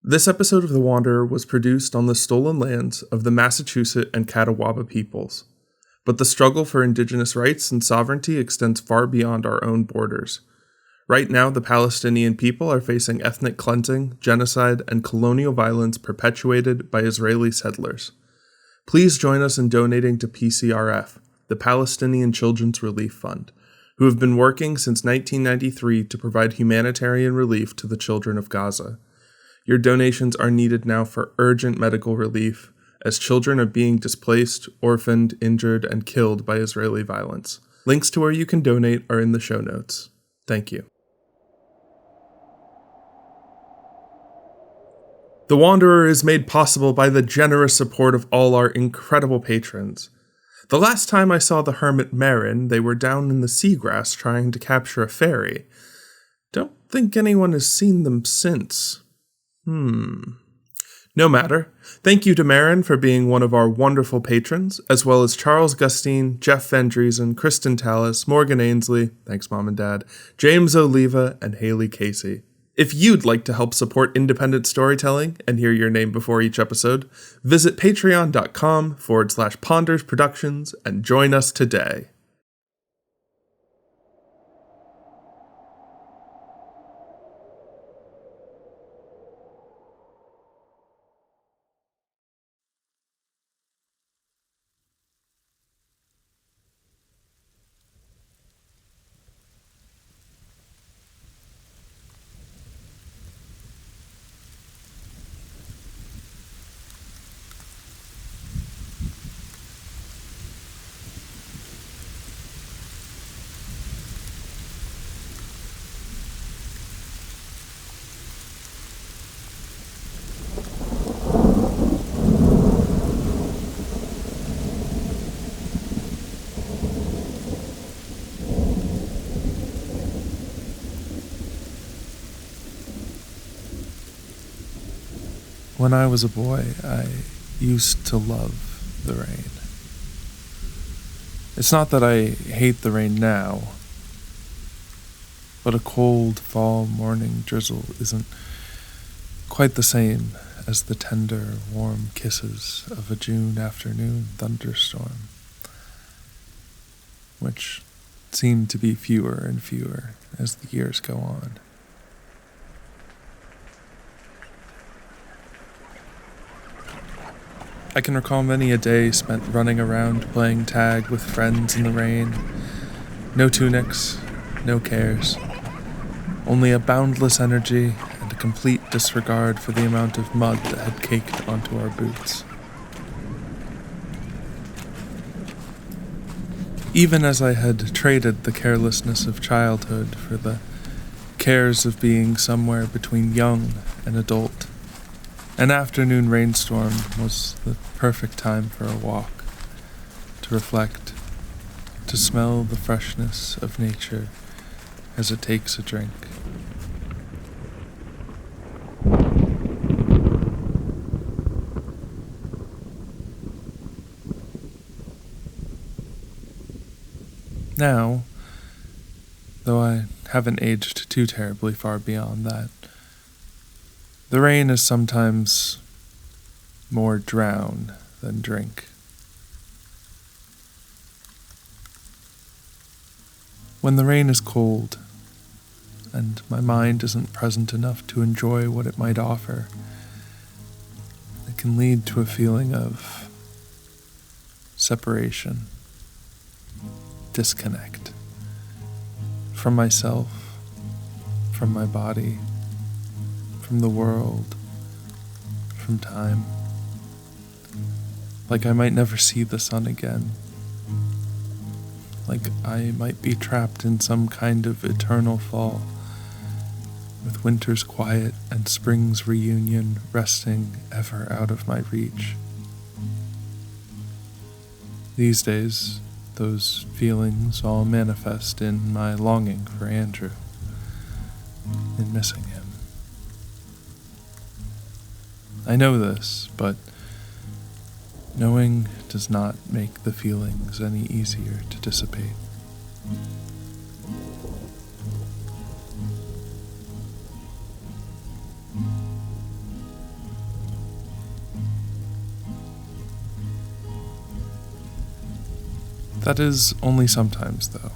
This episode of The Wanderer was produced on the stolen lands of the Massachusetts and Catawba peoples. But the struggle for indigenous rights and sovereignty extends far beyond our own borders. Right now, the Palestinian people are facing ethnic cleansing, genocide, and colonial violence perpetuated by Israeli settlers. Please join us in donating to PCRF, the Palestinian Children's Relief Fund, who have been working since 1993 to provide humanitarian relief to the children of Gaza. Your donations are needed now for urgent medical relief, as children are being displaced, orphaned, injured, and killed by Israeli violence. Links to where you can donate are in the show notes. Thank you. The Wanderer is made possible by the generous support of all our incredible patrons. The last time I saw the hermit Marin, they were down in the seagrass trying to capture a fairy. Don't think anyone has seen them since. No matter. Thank you to Marin for being one of our wonderful patrons, as well as Charles Gustine, Jeff Van Driesen, Kristen Tallis, Morgan Ainsley, thanks Mom and Dad, James Oliva, and Haley Casey. If you'd like to help support independent storytelling and hear your name before each episode, visit patreon.com/Ponders Productions and join us today. When I was a boy, I used to love the rain. It's not that I hate the rain now, but a cold fall morning drizzle isn't quite the same as the tender, warm kisses of a June afternoon thunderstorm, which seem to be fewer and fewer as the years go on. I can recall many a day spent running around playing tag with friends in the rain. No tunics, no cares. Only a boundless energy and a complete disregard for the amount of mud that had caked onto our boots. Even as I had traded the carelessness of childhood for the cares of being somewhere between young and adult, an afternoon rainstorm was the perfect time for a walk, to reflect, to smell the freshness of nature as it takes a drink. Now, though I haven't aged too terribly far beyond that, the rain is sometimes more drown than drink. When the rain is cold, and my mind isn't present enough to enjoy what it might offer, it can lead to a feeling of separation, disconnect from myself, from my body, from the world, from time. Like I might never see the sun again. Like I might be trapped in some kind of eternal fall, with winter's quiet and spring's reunion resting ever out of my reach. These days, those feelings all manifest in my longing for Andrew, in missing him. I know this, but knowing does not make the feelings any easier to dissipate. That is only sometimes, though.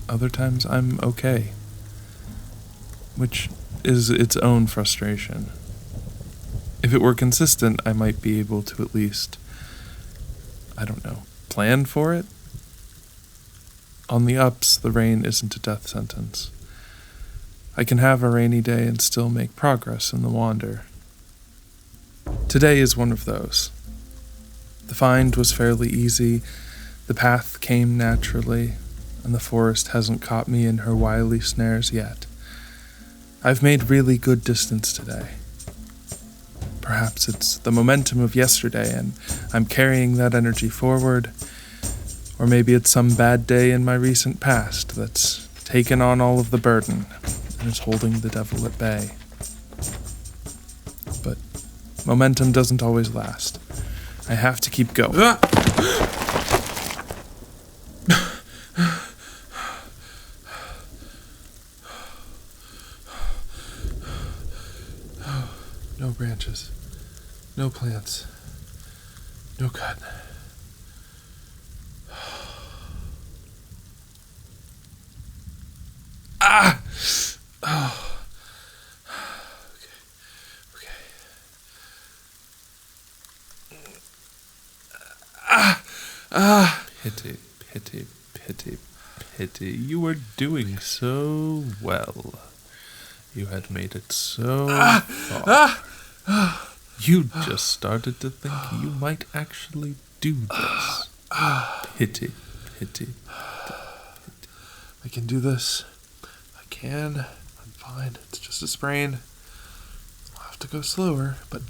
Other times I'm okay, which is its own frustration. If it were consistent, I might be able to at least, plan for it. On the ups, the rain isn't a death sentence. I can have a rainy day and still make progress in the wander. Today is one of those. The find was fairly easy, the path came naturally, and the forest hasn't caught me in her wily snares yet. I've made really good distance today. Perhaps it's the momentum of yesterday and I'm carrying that energy forward, or maybe it's some bad day in my recent past that's taken on all of the burden and is holding the devil at bay. But momentum doesn't always last. I have to keep going. No branches. No plants. No cut. Ah! Oh. Okay. Pity, pity, pity, pity. You were doing so well. You had made it so far. You just started to think you might actually do this. Pity, pity, pity. I can do this. I can. I'm fine. It's just a sprain. I'll have to go slower, but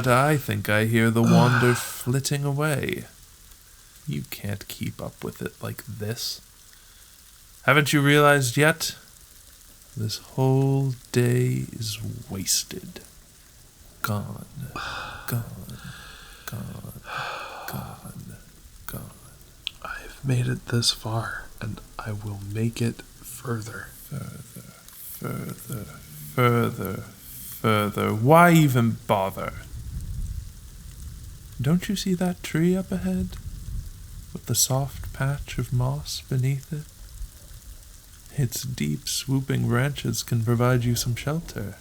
I think I hear the wander flitting away. You can't keep up with it like this. Haven't you realized yet? This whole day is wasted. Gone, gone, gone, gone, gone. I've made it this far, and I will make it further. Further, further, further, further. Why even bother? Don't you see that tree up ahead? With the soft patch of moss beneath it? Its deep, swooping branches can provide you some shelter.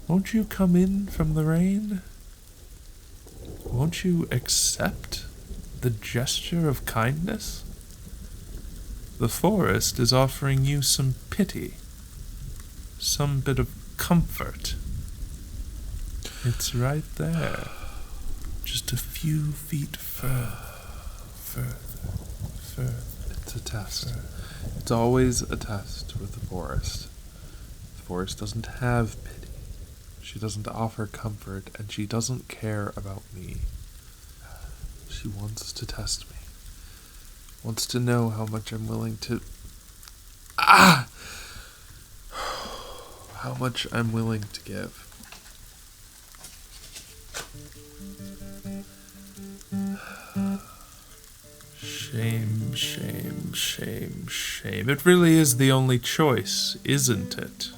Won't you come in from the rain? Won't you accept the gesture of kindness? The forest is offering you some pity, some bit of comfort. It's right there, just a few feet further. It's a test. It's always a test with the forest. The forest doesn't have pity. She doesn't offer comfort, and she doesn't care about me. She wants to test me. Wants to know how much I'm willing to... How much I'm willing to give. Shame, shame, shame, shame. It really is the only choice, isn't it?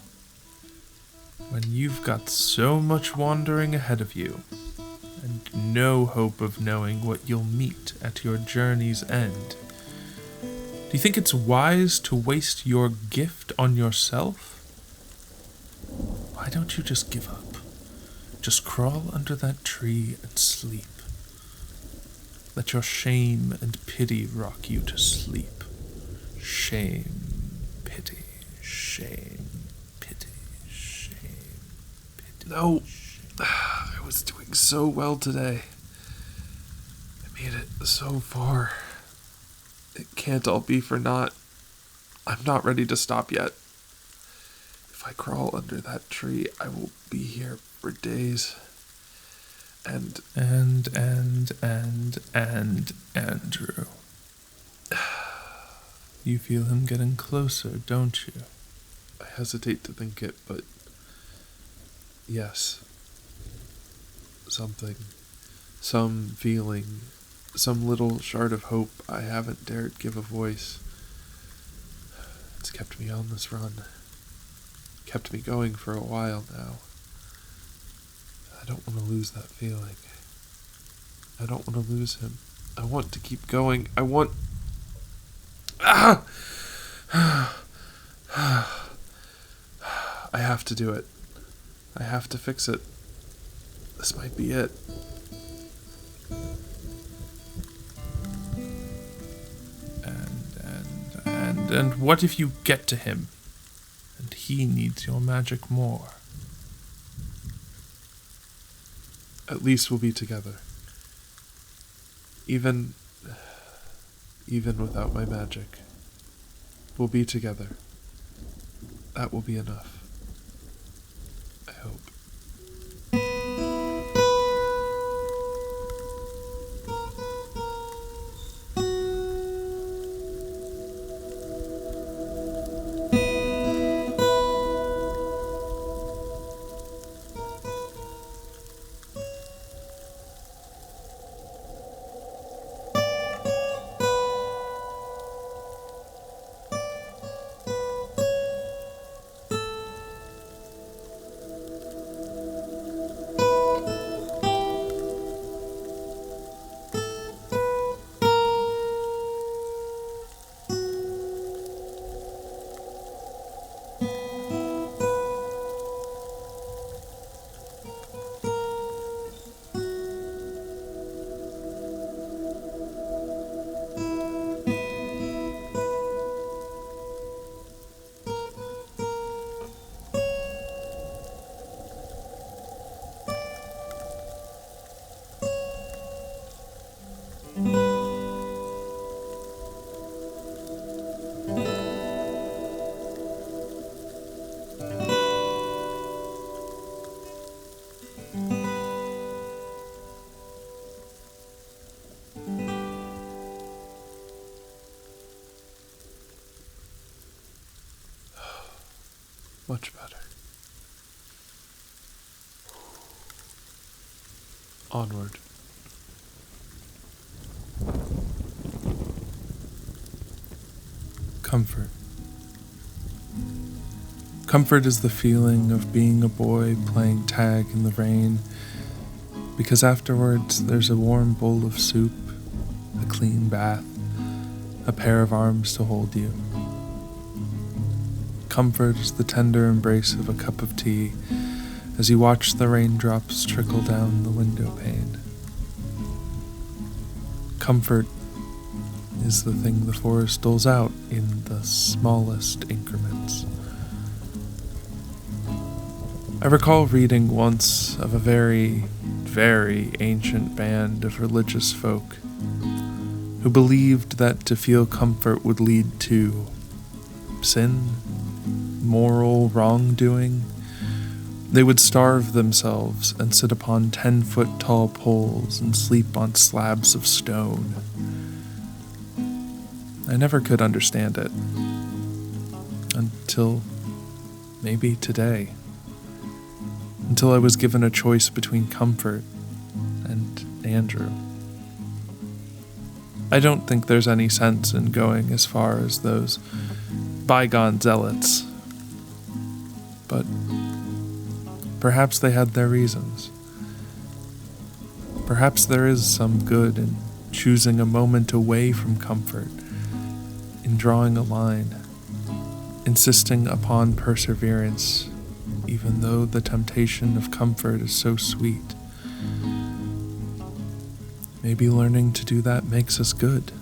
When you've got so much wandering ahead of you, and no hope of knowing what you'll meet at your journey's end, do you think it's wise to waste your gift on yourself? Why don't you just give up? Just crawl under that tree and sleep. Let your shame and pity rock you to sleep. Shame, pity, shame, pity, shame, pity. No, I was doing so well today. I made it so far. It can't all be for naught. I'm not ready to stop yet. If I crawl under that tree, I will be here for days. And Andrew. You feel him getting closer, don't you? I hesitate to think it, but yes. Something. Some feeling. Some little shard of hope I haven't dared give a voice. It's kept me on this run. Kept me going for a while now. I don't want to lose that feeling. I don't want to lose him. I want to keep going. I want... Ah! I have to do it. I have to fix it. This might be it. And what if you get to him, and he needs your magic more? At least we'll be together. Even without my magic, we'll be together. That will be enough. I hope. Much better. Onward. Comfort. Comfort is the feeling of being a boy playing tag in the rain, because afterwards there's a warm bowl of soup, a clean bath, a pair of arms to hold you. Comfort is the tender embrace of a cup of tea as you watch the raindrops trickle down the window pane. Comfort is the thing the forest doles out in the smallest increments. I recall reading once of a very, very ancient band of religious folk who believed that to feel comfort would lead to sin, moral wrongdoing. They would starve themselves and sit upon 10-foot tall poles and sleep on slabs of stone. I never could understand it until maybe today. Until I was given a choice between comfort and Andrew. I don't think there's any sense in going as far as those bygone zealots, but perhaps they had their reasons. Perhaps there is some good in choosing a moment away from comfort, in drawing a line, insisting upon perseverance, even though the temptation of comfort is so sweet. Maybe learning to do that makes us good.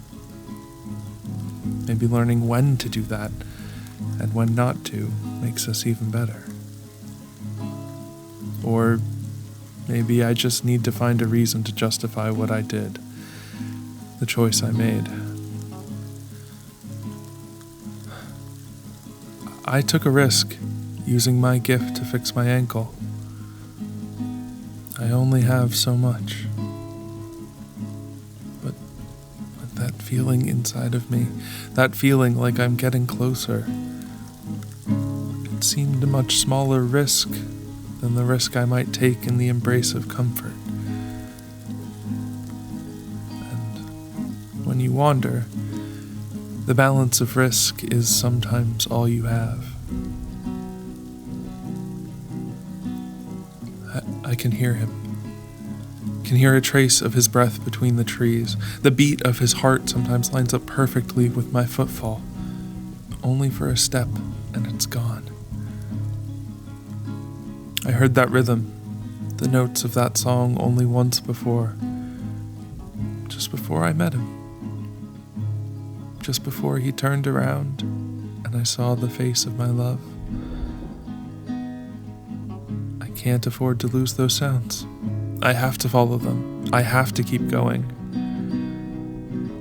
Maybe learning when to do that and when not to makes us even better. Or maybe I just need to find a reason to justify what I did, the choice I made. I took a risk using my gift to fix my ankle. I only have so much. But that feeling inside of me, that feeling like I'm getting closer, it seemed a much smaller risk than the risk I might take in the embrace of comfort. And when you wander, the balance of risk is sometimes all you have. I can hear him can hear a trace of his breath between the trees. The beat of his heart sometimes lines up perfectly with my footfall. Only for a step, and it's gone. I heard that rhythm, the notes of that song only once before. Just before I met him. Just before he turned around, and I saw the face of my love. I can't afford to lose those sounds. I have to follow them. I have to keep going.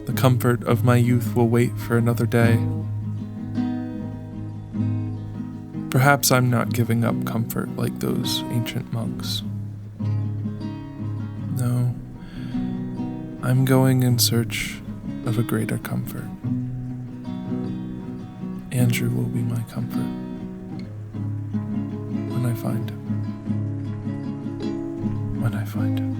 The comfort of my youth will wait for another day. Perhaps I'm not giving up comfort like those ancient monks. No, I'm going in search of a greater comfort. Andrew will be my comfort when I find him. When I find him.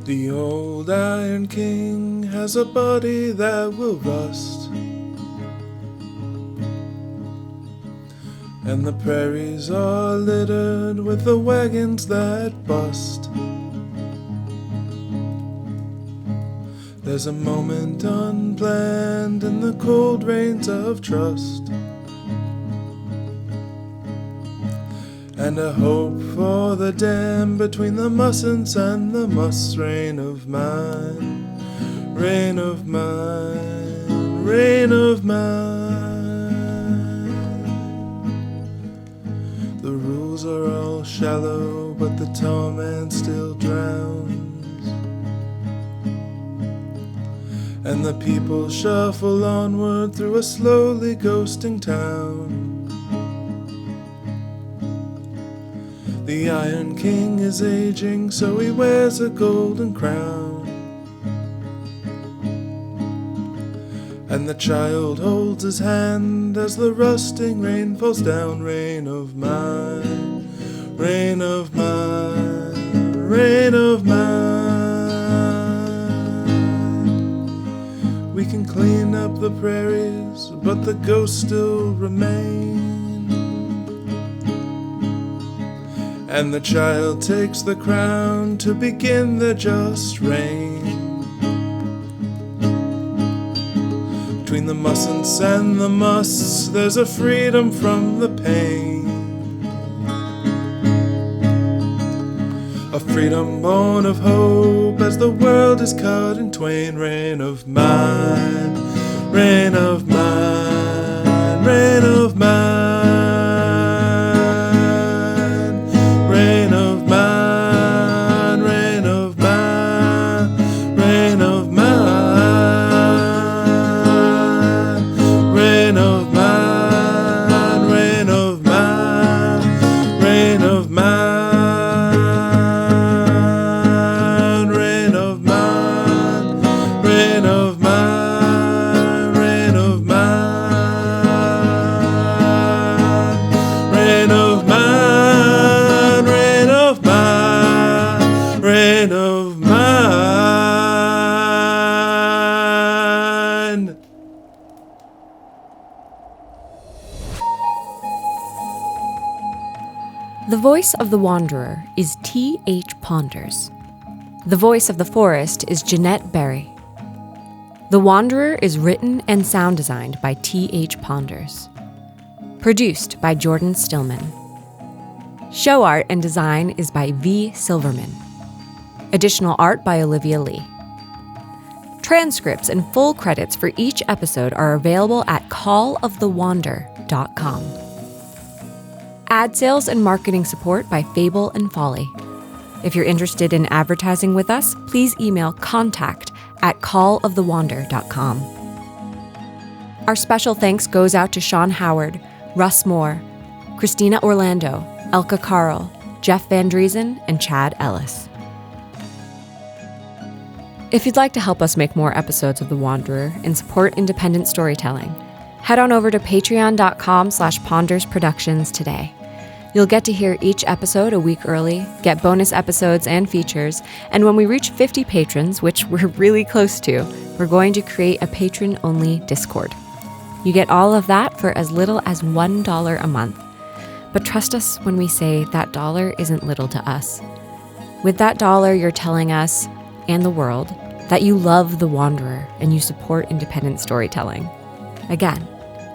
The old Iron King has a body that will rust, and the prairies are littered with the wagons that bust. There's a moment unplanned in the cold rains of trust, and a hope for the dam between the mustn'ts and the musts. Rain of mine, rain of mine, rain of mine. The rules are all shallow, but the tall man still drowns, and the people shuffle onward through a slowly ghosting town. The Iron King is aging, so he wears a golden crown, and the child holds his hand as the rusting rain falls down. Rain of mine, rain of mine, rain of mine. We can clean up the prairies, but the ghosts still remain. And the child takes the crown to begin the just reign. Between the mustn'ts and the musts, there's a freedom from the pain, a freedom born of hope as the world is cut in twain. Rain of mine, rain of mine, rain of mine. The voice of the Wanderer is T.H. Ponders. The voice of the Forest is Jeanette Berry. The Wanderer is written and sound designed by T.H. Ponders. Produced by Jordan Stillman. Show art and design is by V Silverman. Additional art by Olivia Li. Transcripts and full credits for each episode are available at callofthewander.com. Ad sales and marketing support by Fable and Folly. If you're interested in advertising with us, please email contact@callofthewander.com. Our special thanks goes out to Sean Howard, Russ Moore, Christina Orlando, Elka Carl, Jeff Van Driesen, and Chad Ellis. If you'd like to help us make more episodes of The Wanderer and support independent storytelling, head on over to patreon.com/pondersproductions today. You'll get to hear each episode a week early, get bonus episodes and features, and when we reach 50 patrons, which we're really close to, we're going to create a patron-only Discord. You get all of that for as little as $1 a month. But trust us when we say that dollar isn't little to us. With that dollar, you're telling us, and the world, that you love The Wanderer and you support independent storytelling. Again,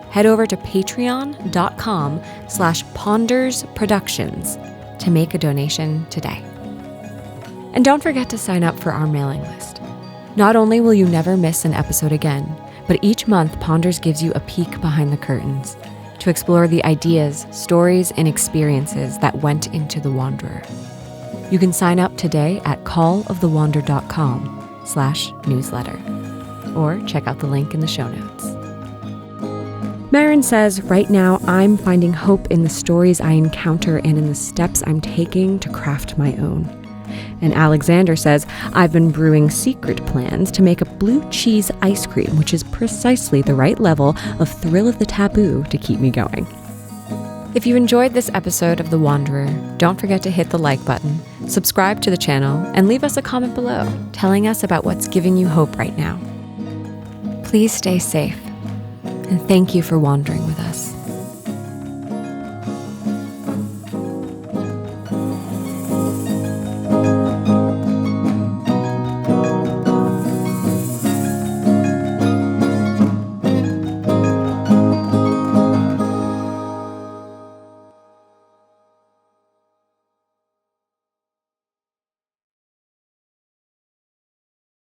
head over to patreon.com/pondersproductions to make a donation today. And don't forget to sign up for our mailing list. Not only will you never miss an episode again, but each month Ponders gives you a peek behind the curtains to explore the ideas, stories, and experiences that went into The Wanderer. You can sign up today at callofthewander.com/newsletter or check out the link in the show notes. Marin says, right now I'm finding hope in the stories I encounter and in the steps I'm taking to craft my own. And Alexander says, I've been brewing secret plans to make a blue cheese ice cream, which is precisely the right level of thrill of the taboo to keep me going. If you enjoyed this episode of The Wanderer, don't forget to hit the like button, subscribe to the channel, and leave us a comment below telling us about what's giving you hope right now. Please stay safe, and thank you for wandering with us.